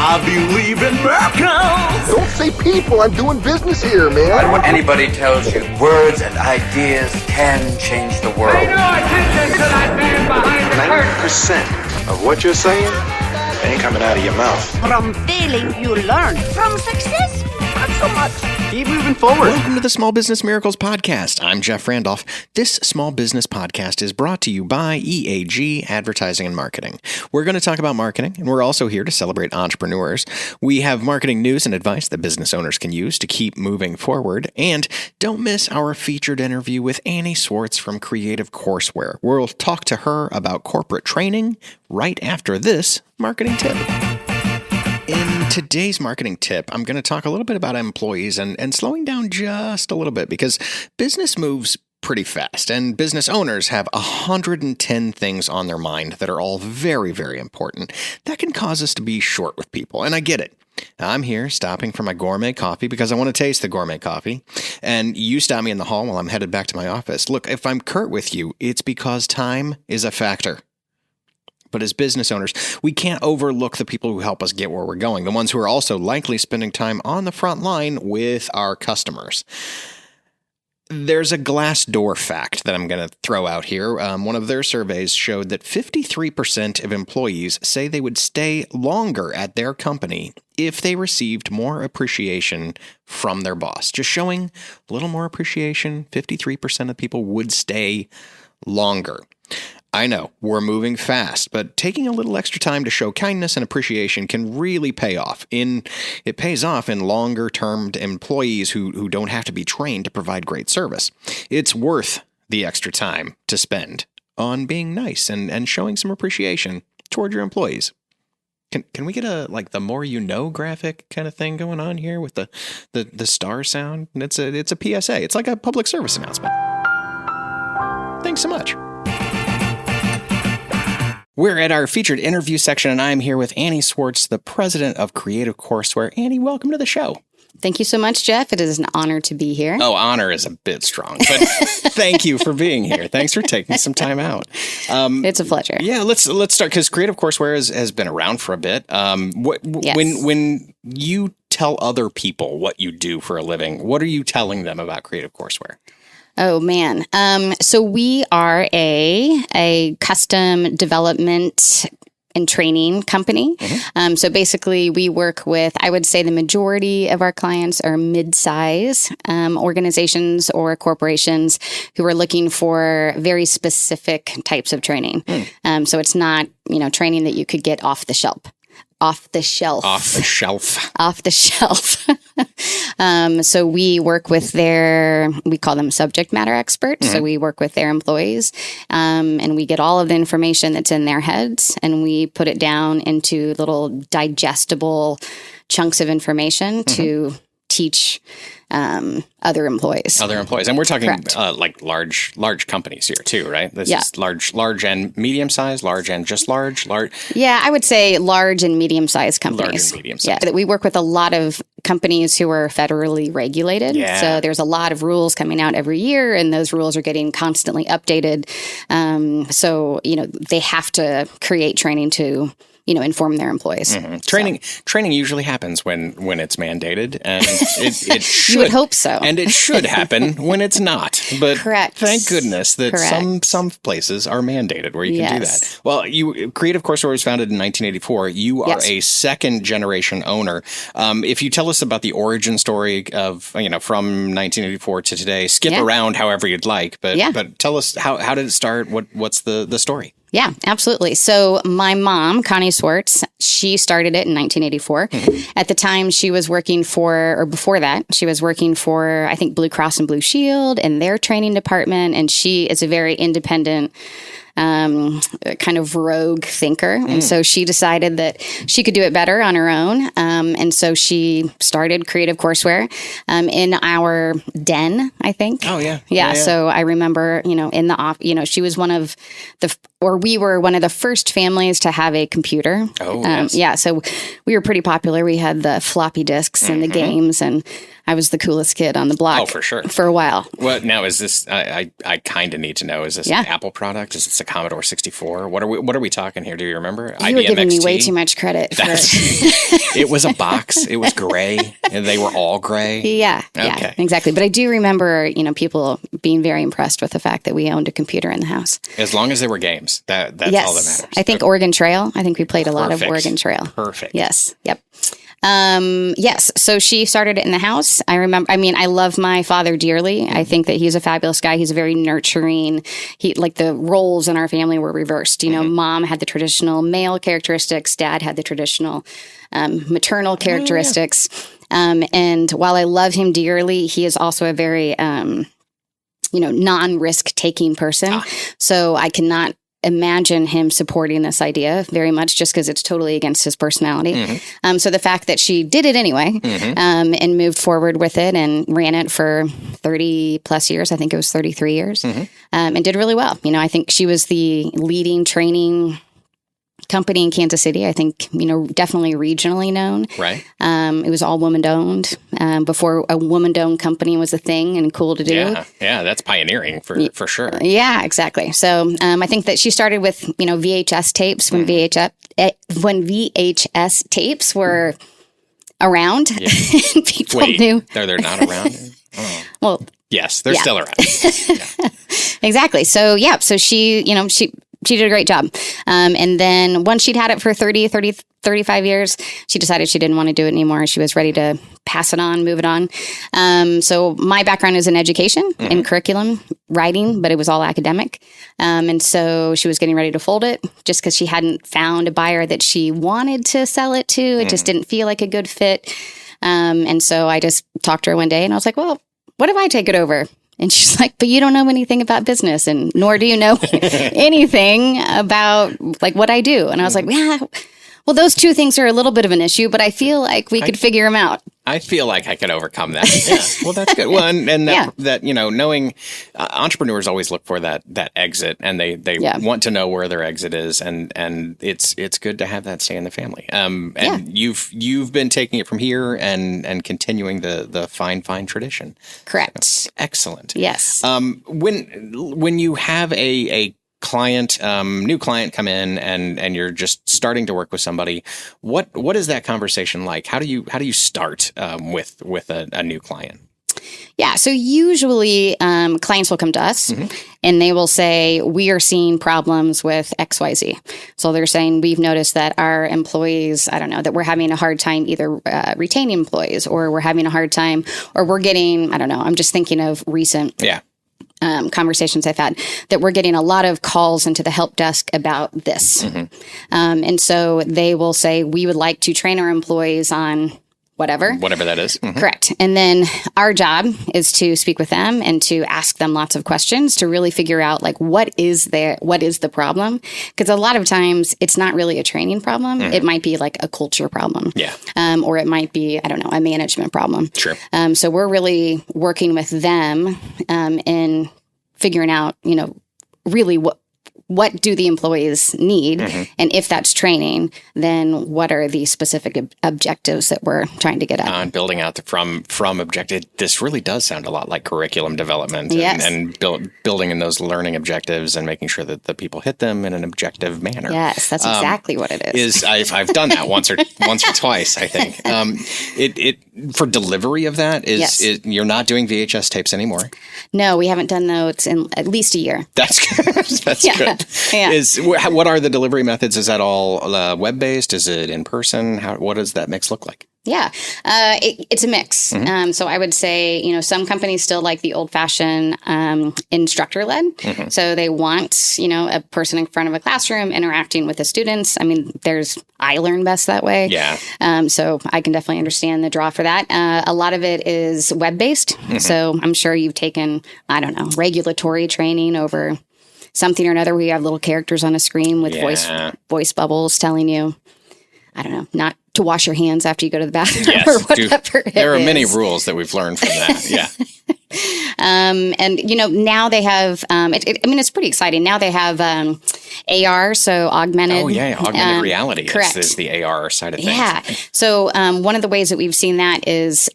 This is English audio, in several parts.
I believe in miracles. Don't say people. I'm doing business here, man. I don't want anybody tells you words and ideas can change the world. Pay no attention to that man behind the curtain. 90% of what you're saying ain't coming out of your mouth. From failing, you learn. From success, not so much. Keep moving forward. Welcome to the Small Business Miracles Podcast. I'm Jeff Randolph. This small business podcast is brought to you by EAG Advertising and Marketing. We're going to talk about marketing, and we're also here to celebrate entrepreneurs. We have marketing news and advice that business owners can use to keep moving forward. And don't miss our featured interview with Annie Swartz from Creative Courseware. We'll talk to her about corporate training right after this marketing tip. In today's marketing tip, I'm going to talk a little bit about employees and slowing down just a little bit because business moves pretty fast and business owners have 110 things on their mind that are all very, very important. That can cause us to be short with people, and I get it. I'm here stopping for my gourmet coffee because I want to taste the gourmet coffee, and you stop me in the hall while I'm headed back to my office. Look, if I'm curt with you, it's because time is a factor. But as business owners, we can't overlook the people who help us get where we're going, the ones who are also likely spending time on the front line with our customers. There's a Glassdoor fact that I'm going to throw out here. One of their surveys showed that 53% of employees say they would stay longer at their company if they received more appreciation from their boss. Just showing a little more appreciation, 53% of people would stay longer. I know, we're moving fast, but taking a little extra time to show kindness and appreciation can really pay off. It pays off in longer-term employees who don't have to be trained to provide great service. It's worth the extra time to spend on being nice and showing some appreciation toward your employees. Can we get the more you know graphic kind of thing going on here with the star sound? And it's a PSA. It's like a public service announcement. Thanks so much. We're at our featured interview section, and I'm here with Annie Swartz, the president of Creative Courseware. Annie, welcome to the show. Thank you so much, Jeff. It is an honor to be here. Oh, honor is a bit strong, but thank you for being here. Thanks for taking some time out. It's a pleasure. Yeah, let's start, because Creative Courseware has been around for a bit. Yes. When you tell other people what you do for a living, what are you telling them about Creative Courseware? Oh, man. So we are a custom development and training company. Mm-hmm. So basically we work with, I would say the majority of our clients are mid-size organizations or corporations who are looking for very specific types of training. So it's not, training that you could get off the shelf. So we work with we call them subject matter experts. Mm-hmm. So we work with their employees, and we get all of the information that's in their heads, and we put it down into little digestible chunks of information to teach other employees. And we're talking like large companies here too, right? This is large and medium size, large and just large. Yeah, I would say large and medium sized companies. Large and medium sized. Yeah, we work with a lot of companies who are federally regulated. Yeah. So there's a lot of rules coming out every year, and those rules are getting constantly updated. So they have to create training to inform their employees. Mm-hmm. Training usually happens when it's mandated, and it should. You would hope so. And it should happen when it's not. But correct. Thank goodness that some places are mandated where you can do that. Well, Creative Courseware was founded in 1984. You are a second generation owner. If you tell us about the origin story of from 1984 to today, skip around however you'd like, but tell us how did it start? What's the story? Yeah, absolutely. So my mom, Connie Swartz, she started it in 1984. Mm-hmm. At the time, she was working before that, she was working for, I think, Blue Cross and Blue Shield and their training department. And she is a very independent kind of rogue thinker. And so she decided that she could do it better on her own. And so she started Creative Courseware in our den, I think. Oh, yeah. Yeah. So I remember, in the she was we were one of the first families to have a computer. Oh, yes. Yeah. So we were pretty popular. We had the floppy disks and the games, and I was the coolest kid on the block. Oh, for sure. For a while. Well, now is this? I kind of need to know. Is this an Apple product? Is it a Commodore 64? What are we talking here? Do you remember? You were giving me way too much credit. It was a box. It was gray, and they were all gray. Yeah. Okay. Yeah. Exactly. But I do remember, people being very impressed with the fact that we owned a computer in the house. As long as there were games, that's all that matters. I think Oregon Trail. I think we played a lot of Oregon Trail. Perfect. Yes. Yep. Yes. So she started it in the house. I love my father dearly. I think that he's a fabulous guy. He's very nurturing. The roles in our family were reversed. Mom had the traditional male characteristics. Dad had the traditional maternal characteristics. And while I love him dearly, he is also a very, non-risk taking person. So I cannot imagine him supporting this idea very much just because it's totally against his personality. So the fact that she did it anyway and moved forward with it and ran it for 30 plus years, I think it was 33 years, and did really well. I think she was the leading training company in Kansas City. I think, definitely regionally known. Right. It was all woman-owned before a woman-owned company was a thing and cool to do. Yeah, that's pioneering for sure. Yeah, exactly. So I think that she started with, VHS tapes when VHS tapes were around. Yeah. And people knew. They're not around? Oh. Well, yes, they're still around. Exactly. So, so she did a great job. And then once she'd had it for 35 years, she decided she didn't want to do it anymore. She was ready to pass it on, move it on. So my background is in education and curriculum writing, but it was all academic. And so she was getting ready to fold it just because she hadn't found a buyer that she wanted to sell it to. It just didn't feel like a good fit. And so I just talked to her one day and I was like, well, what if I take it over? And she's like, but you don't know anything about business, and nor do you know anything about what I do. And I was like, yeah, well, those two things are a little bit of an issue, but I feel like we could figure them out. I feel like I could overcome that. Yeah. Well, that's good. Well, and that knowing entrepreneurs always look for that exit, and they want to know where their exit is, and it's good to have that stay in the family. And you've been taking it from here and continuing the fine tradition. Correct. So, excellent. Yes. When you have a client, new client come in and you're just starting to work with somebody, what is that conversation like? How do you start with a new client? Yeah. So usually clients will come to us and they will say, we are seeing problems with XYZ. So they're saying, we've noticed that our employees, that we're having a hard time either retaining employees, or we're having a hard time, or we're getting, I'm just thinking of recent conversations I've had, that we're getting a lot of calls into the help desk about this. And so they will say, we would like to train our employees on whatever that is. Correct. And then our job is to speak with them and to ask them lots of questions to really figure out what is the problem? Because a lot of times it's not really a training problem. It might be a culture problem. Yeah. Or it might be, a management problem. Sure. So we're really working with them in figuring out, really what do the employees need? And if that's training, then what are the specific objectives that we're trying to get at? And building out from objective. This really does sound a lot like curriculum development and building in those learning objectives and making sure that the people hit them in an objective manner. Yes, that's exactly what it is. I've done that once or twice, I think. It for delivery of that is you're not doing VHS tapes anymore. No, we haven't done those in at least a year. That's good. That's good. Yeah. What are the delivery methods? Is that all web-based? Is it in person? What does that mix look like? Yeah, it's a mix. So I would say, some companies still like the old-fashioned instructor-led. So they want, a person in front of a classroom interacting with the students. I learn best that way. Yeah. So I can definitely understand the draw for that. A lot of it is web-based. So I'm sure you've taken, regulatory training over something or another where you have little characters on a screen with voice bubbles telling you, not to wash your hands after you go to the bathroom or whatever. There are many rules that we've learned from that. Yeah. And, now they have, it's pretty exciting. Now they have AR, so augmented. Oh, yeah. Augmented reality correct. is the AR side of things. Yeah. So one of the ways that we've seen that is,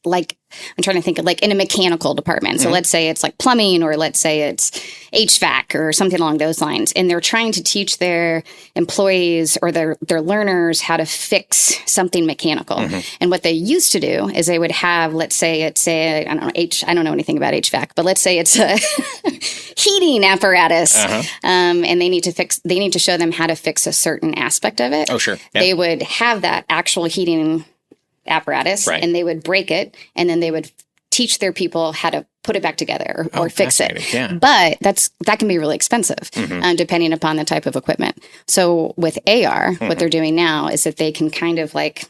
like I'm trying to think of like in a mechanical department. So let's say it's like plumbing, or let's say it's HVAC or something along those lines. And they're trying to teach their employees or their learners how to fix something mechanical. And what they used to do is they would have, let's say it's I don't know anything about HVAC, but let's say it's a heating apparatus. And they need to show them how to fix a certain aspect of it. Oh, sure. Yeah. They would have that actual heating apparatus, right, and they would break it, and then they would teach their people how to put it back together or fix it. Yeah. But that can be really expensive, depending upon the type of equipment. So with AR, what they're doing now is that they can kind of like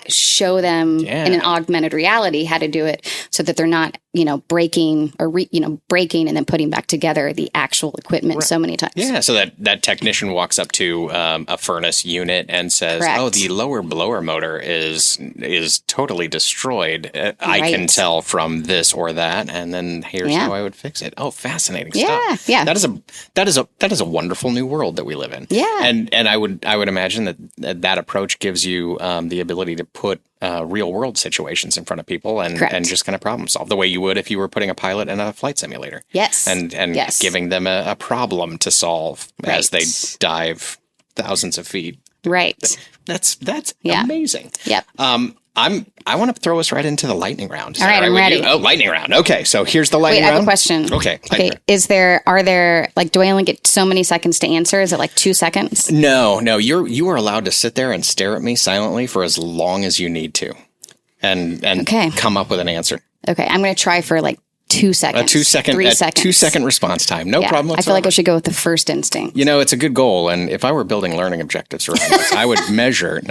show them in an augmented reality how to do it, so that they're not breaking or breaking and then putting back together the actual equipment so many times. Yeah, so that technician walks up to a furnace unit and says, correct, "Oh, the lower blower motor is totally destroyed. I can tell from this or that, and then here's how I would fix it." Oh, fascinating stuff. Yeah. That is a wonderful new world that we live in. Yeah, and I would imagine that approach gives you the ability to put real world situations in front of people and just kind of problem solve the way you would if you were putting a pilot in a flight simulator. Yes. And giving them a problem to solve as they dive thousands of feet. Right. That's amazing. Yep. I want to throw us right into the lightning round. All right, I'm ready. Oh, lightning round. Okay, so here's the lightning round. I have a question. Okay. Are there do I only get so many seconds to answer? Is it like 2 seconds? No. You are allowed to sit there and stare at me silently for as long as you need to, and come up with an answer. Okay, I'm going to try for like 2 seconds. 3 seconds. 2 second response time. No problem whatsoever. I feel like I should go with the first instinct. It's a good goal, and if I were building learning objectives around this, I would measure.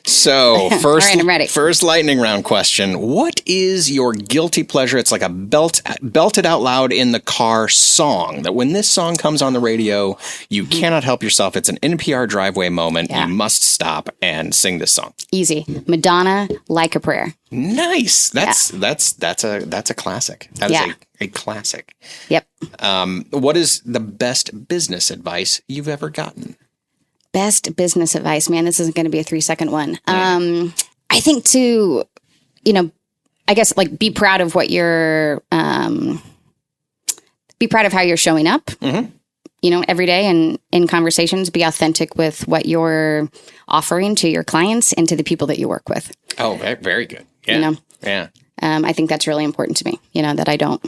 So first, all right, I'm ready. First lightning round question. What is your guilty pleasure? It's like a belted out loud in the car song that when this song comes on the radio, you cannot help yourself. It's an NPR driveway moment. Yeah. You must stop and sing this song. Easy. Madonna, Like a Prayer. Nice. That's a classic. That is a classic. Yep. What is the best business advice you've ever gotten? Best business advice, man. This isn't going to be a 3 second one. I think to, I guess like be proud of what you're, be proud of how you're showing up, every day and in conversations, be authentic with what you're offering to your clients and to the people that you work with. Oh, very good. Yeah. Yeah. I think that's really important to me, that I don't,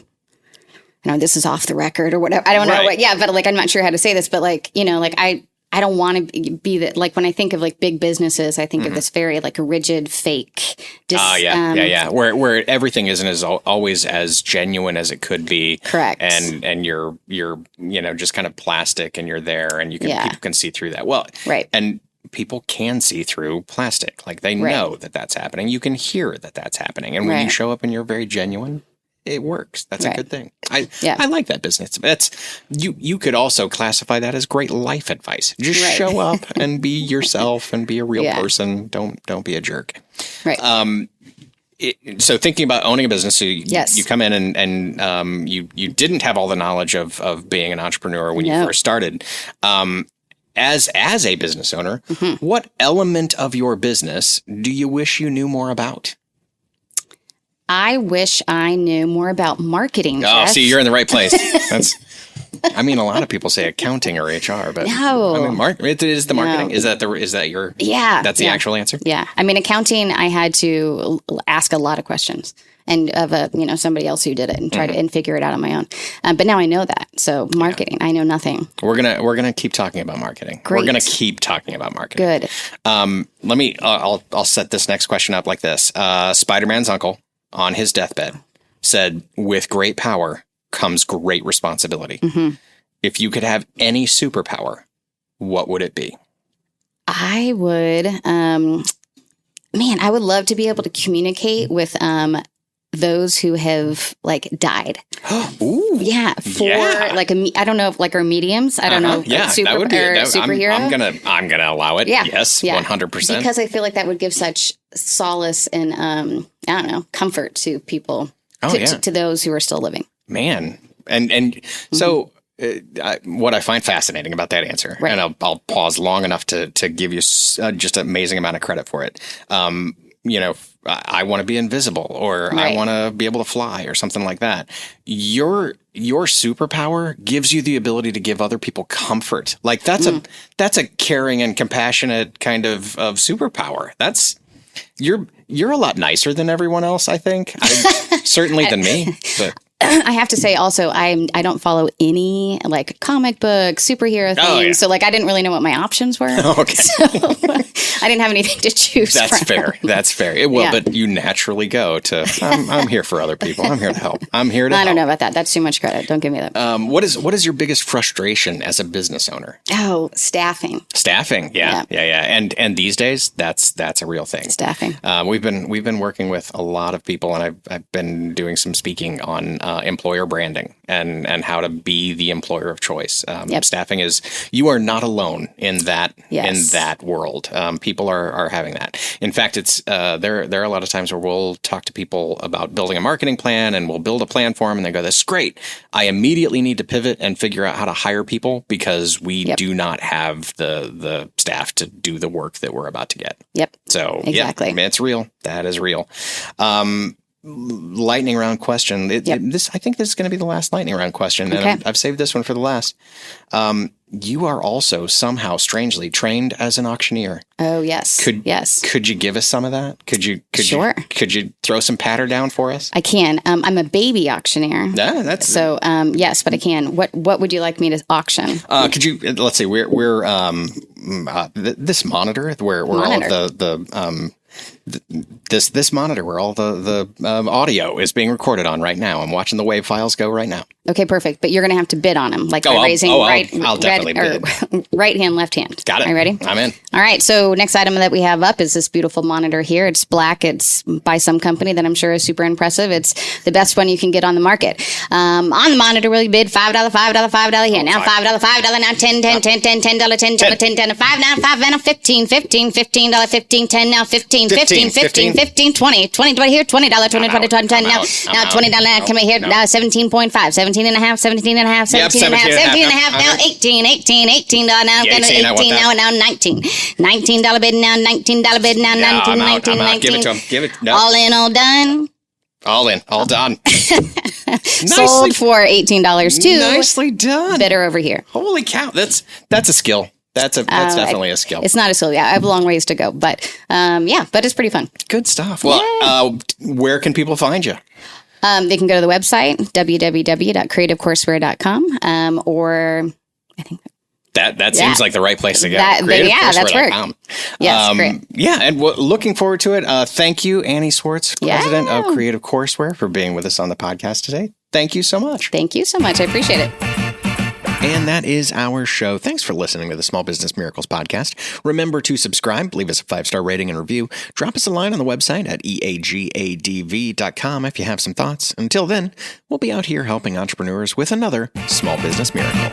this is off the record or whatever. I don't know what, but like, I'm not sure how to say this, but like, I don't want to be that. Like when I think of like big businesses, I think of this very like rigid, fake. Where everything isn't as always as genuine as it could be. Correct. And you're just kind of plastic, and you're there, and people can see through that. Well, right. And people can see through plastic. Like they know that that's happening. You can hear that that's happening, and when you show up and you're very genuine, it works. That's a good thing. I like that business. That's you could also classify that as great life advice. Just show up and be yourself and be a real person. Don't be a jerk. Right. So thinking about owning a business, so you come in and you didn't have all the knowledge of being an entrepreneur when you first started. As a business owner, what element of your business do you wish you knew more about? I wish I knew more about marketing, Jeff. Oh, see, you're in the right place. A lot of people say accounting or HR, but no. It is the marketing. No. Is that your? Yeah. That's the actual answer? Yeah. Accounting, I had to ask a lot of questions and of somebody else who did it and try to and figure it out on my own. But now I know that. So marketing, I know nothing. We're gonna keep talking about marketing. Great. We're gonna keep talking about marketing. Good. I'll set this next question up like this. Spider-Man's uncle, on his deathbed, said, "With great power comes great responsibility." If you could have any superpower, what would it be? I would, I would love to be able to communicate with those who have died. Ooh. Yeah, for like I don't know if like our mediums. I don't know. Yeah, super, that would be superhero. I'm gonna allow it. Yeah, Yes, 100%. Because I feel like that would give such solace and I don't know, comfort to people, to those who are still living. Man, and so. What I find fascinating about that answer, and I'll pause long enough to give you just an amazing amount of credit for it. I want to be invisible, or I want to be able to fly, or something like that. Your superpower gives you the ability to give other people comfort. Like that's a caring and compassionate kind of superpower. You're a lot nicer than everyone else, I think. Certainly than me, but. I have to say also, I don't follow any like comic book superhero things. Yeah. So like I didn't really know what my options were. Okay. So I didn't have anything to choose from. That's fair. But you naturally go to, I'm here for other people. I'm here to help. I don't know about that. That's too much credit. Don't give me that. What is your biggest frustration as a business owner? Oh, staffing. Yeah. And these days, that's a real thing. Staffing. We've been working with a lot of people, and I've been doing some speaking on employer branding and how to be the employer of choice. Staffing you are not alone in that world. People are having that. In fact, it's there are a lot of times where we'll talk to people about building a marketing plan, and we'll build a plan for them, and they go, "That's great. I immediately need to pivot and figure out how to hire people because we do not have the staff to do the work that we're about to get." Yep. So exactly, it's real. That is real. Lightning round question. I think this is going to be the last lightning round question, and I've saved this one for the last. You are also somehow strangely trained as an auctioneer. Oh yes. Could you give us some of that? Could you throw some patter down for us? I can. I'm a baby auctioneer. Yeah, that's so. Yes, but I can. What would you like me to auction? Could you? Let's see. We're this monitor where all of this monitor where all the audio is being recorded on right now. I'm watching the wave files go right now. Okay, perfect. But you're going to have to bid on them, like by raising I'll definitely bid. Right hand, left hand. Got it. Are you ready? I'm in. All right. So next item that we have up is this beautiful monitor here. It's black. It's by some company that I'm sure is super impressive. It's the best one you can get on the market. On the monitor, we'll bid $5, $5 here. Now $5, $5 now $10, $10, $10, $10, $10, $10, $10, $10, $5 now $5 now $15, $15, $15, $15, $10 now $15, $15, $15, $15, $20, $20 here, $20, $20, $20, $20, $10 now $20 now come here now 17.5, 17 and a half, 17 and a half, 17 and a half, 17 and a half now 18, $18 now 18 now 19, $19 bid now, $19 bid now, 19, 19, 19. Give it to him. Give it. No. All in, all done. All in, all done. Sold for $18 too. Nicely done. Bidder over here. Holy cow, that's a skill. That's definitely a skill. It's not a skill. Yeah, I have a long ways to go, but but it's pretty fun. Good stuff. Well, where can people find you? They can go to the website www.creativecourseware.com, or I think that seems like the right place to go. That's work. Yes, great. Yeah, and looking forward to it. Thank you, Annie Swartz, president of Creative Courseware, for being with us on the podcast today. Thank you so much. Thank you so much. I appreciate it. And that is our show. Thanks for listening to the Small Business Miracles podcast. Remember to subscribe, leave us a 5-star rating and review. Drop us a line on the website at eagadv.com if you have some thoughts. Until then, we'll be out here helping entrepreneurs with another Small Business Miracle.